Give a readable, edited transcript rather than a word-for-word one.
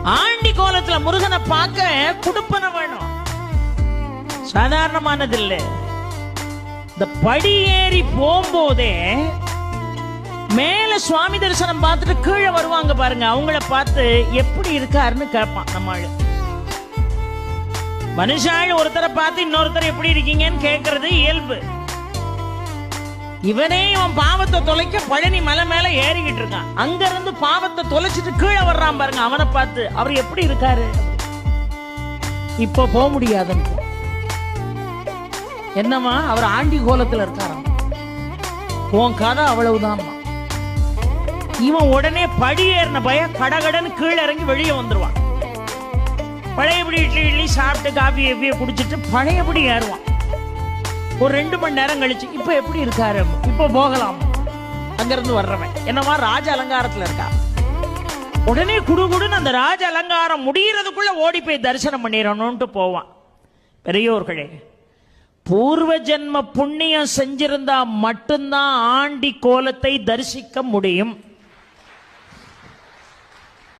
Aunty கோலத்துல முருகனை பார்க்க குடுப்பன வேணும், சாதாரணமானது இல்ல. இந்த படி ஏறி போகும்போதே மேல சுவாமி தரிசனம் பார்த்துட்டு கீழே வருவாங்க பாருங்க, அவங்கள பார்த்து எப்படி இருக்காருன்னு கேட்பான் நம்மாளு. மனுஷாள் ஒருத்தரை பார்த்து இன்னொருத்தர் எப்படி இருக்கீங்கன்னு கேட்கறது இயல்பு. இவனே இவன் பாவத்தை தொலைக்க பழனி மலை மேல ஏறிக்கிட்டு இருக்கான், அங்க இருந்து பாவத்தை தொலைச்சிட்டு கீழே வர்றான் பாருங்க, அவனை பார்த்து அவர் எப்படி இருக்காரு. இப்ப போக முடியாதுன்னு என்னமா அவர் ஆண்டி கோலத்துல இருக்காராம், உன் கதை அவ்வளவுதான். இவன் உடனே படி ஏறின பய கடகடன்னு கீழே இறங்கி வெளியே வந்துருவான். பழையபடி இட்லி சாப்பிட்டு காபி எவ்விய குடிச்சிட்டு பழையபடி ஏறுவான். ஒரு 2 மணி நேரம் கழிச்சு இப்ப எப்படி இருக்காரு, இப்ப போகலாம். அங்கிருந்து வர்றவன் என்னவா ராஜ அலங்காரத்துல இருக்கா, உடனே குடுகுடுன்னு அந்த ராஜ அலங்காரம் முடியறதுக்குள்ள ஓடி போய் தரிசனம் பண்ணிடணும்ட்டு போவான். பெரியோர்களே, பூர்வ ஜென்ம புண்ணியம் செஞ்சிருந்தா மட்டும்தான் ஆண்டி கோலத்தை தரிசிக்க முடியும்.